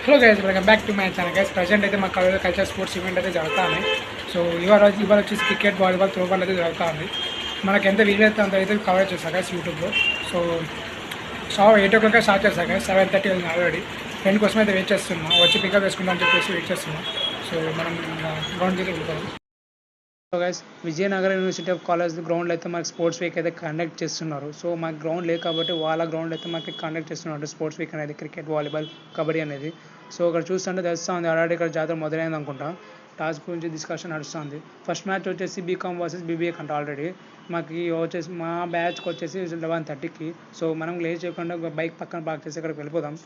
Hello guys, welcome back to my channel guys. Present అయితే మా కాలేజ్లో కల్చర్ స్పోర్ట్స్ ఈవెంట్ అయితే జరుగుతుంది. సో ఇవాళ వచ్చేసి క్రికెట్, వాలీబాల్, త్రోబాల్ అయితే జరుగుతుంది. మనకి ఎంత వీలైతే అంత అయితే కవర్ చేస్తాను గైస్ యూట్యూబ్లో. సో 8 o'clock స్టార్ట్ చేస్తాను గైస్. 7:30 ఉంది ఆల్రెడీ. ఫ్రెండ్ కోసం అయితే వెయిట్ చేస్తున్నాం, వచ్చి పికప్ వేసుకుంటాం అని చెప్పేసి వెయిట్ చేస్తున్నాం. సో మనం గ్రౌండ్కి అయితే వెళ్తాం. So guys, Vizianagaram university of college గ్రౌండ్లో అయితే మాకు స్పోర్ట్స్ వీక్ అయితే కండక్ట్ చేస్తున్నారు. సో మాకు గ్రౌండ్ లేదు కాబట్టి వాళ్ళ గ్రౌండ్ అయితే మాకు కండక్ట్ చేస్తున్నారు స్పోర్ట్స్ వీక్ అనేది, క్రికెట్, వాలీబాల్, కబడ్డీ అనేది. సో ఇక్కడ చూస్తుంటే తెలుస్తుంది ఆల్రెడీ ఇక్కడ జాతర మొదలైంది అనుకుంటా. టాస్క్ గురించి డిస్కషన్ నడుస్తుంది. ఫస్ట్ మ్యాచ్ వచ్చేసి బీకామ్ వర్సెస్ బీబీఏ కంట. ఆల్రెడీ మాకు వచ్చేసి మా బ్యాచ్కి వచ్చేసి 11:30కి. సో మనం లేట్ చేయకుండా బైక్ పక్కన పార్క్ చేసి ఇక్కడికి వెళ్ళిపోదాం.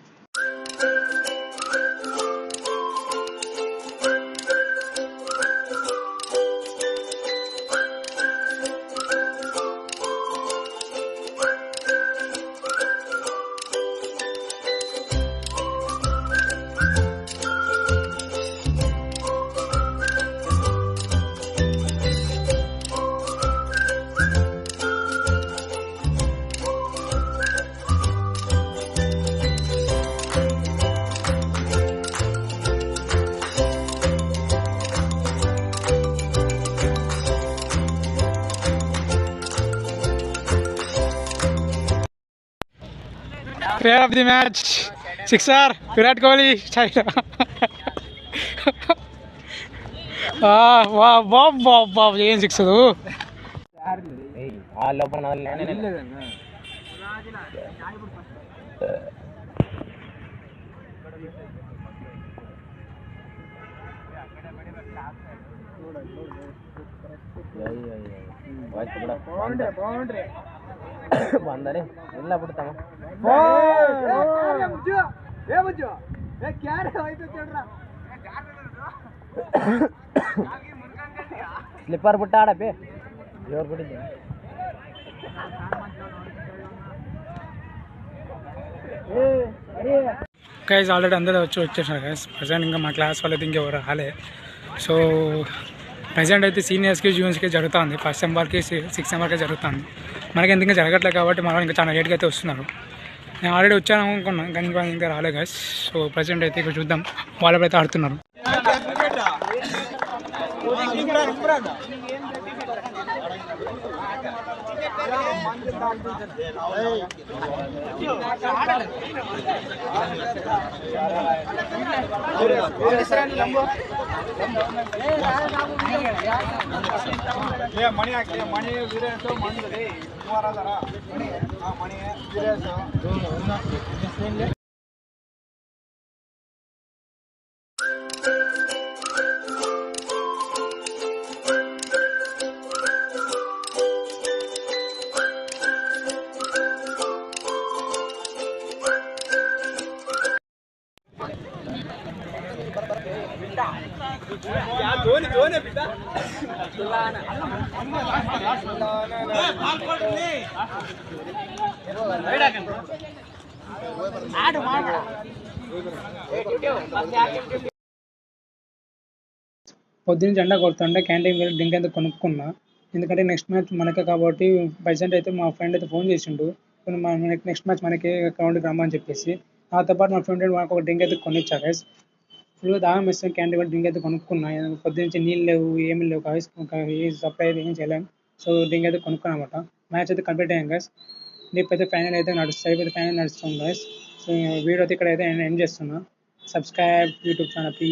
Player of the match, sixer Virat Kohli. wow, ఏం సిక్స్ ಬಂದರೆ ಎಲ್ಲ ಬಿಡ್ತಾವ ಸ್ಲಿಪ್ಪರ್ ಬಿಟ್ಟ ಆಡಪ್ಪಿ ಜೋರ್ ಬಿಟ್ಟಿದ್ದೆ. గైస్ ఆల్రెడీ అందరూ వచ్చేసారు గైస్. ప్రజెంట్ ఇంకా మా క్లాస్ వాళ్ళైతే ఇంకెవరు రాలే. సో ప్రజెంట్ అయితే సీనియర్స్కి జూనియర్స్కి జరుగుతుంది. ఫస్ట్ సెమ్ వరకు 6th సెమ్ వరకే జరుగుతుంది. మనకి ఎందుకు జరగట్లేదు కాబట్టి మనం ఇంకా చాలా లేట్గా అయితే వస్తున్నారు. నేను ఆల్రెడీ వచ్చాను అనుకున్నాను కానీ ఇంకా రాలే గైస్. సో ప్రజెంట్ అయితే ఇక్కడ చూద్దాం, వాళ్ళు అయితే ఆడుతున్నారు. ಮಣಿ ವೀರೇಶ್ ಮಂದಿ ಮಣಿ ವೀರೇಶ್ పొద్దున్న జెండా కొడుతుంటే క్యాంటీన్ వెళ్ళి డ్రింక్ అయితే కొనుక్కున్నా. ఎందుకంటే నెక్స్ట్ మ్యాచ్ మనకే కాబట్టి. ప్రజెంట్ అయితే మా ఫ్రెండ్ అయితే ఫోన్ చేసిండు, నెక్స్ట్ మ్యాచ్ మనకి గ్రౌండ్కి రమ్మని చెప్పేసి. నాతో పాటు మా ఫ్రెండ్ మాకు ఒక డ్రింక్ అయితే కొనిచ్చా గైస్. ఫుల్గా దాహం వేస్తే క్యాంటీన్ వెళ్ళి డ్రింక్ అయితే కొనుక్కున్నా. పొద్దున్న నుంచి నీళ్ళు లేవు, ఏమీ లేవు గైస్, సప్లై అయితే ఏం చేయలేము. సో డ్రింక్ అయితే కొనుక్కున్నా అనమాట. మ్యాచ్ అయితే కంప్లీట్ అయ్యాం గైస్. రేపైతే ఫైనల్ అయితే నడుస్తుంది గైస్. సో వీడియో అయితే ఇక్కడ అయితే ఎండ్ చేస్తున్నా. Subscribe YouTube channel please.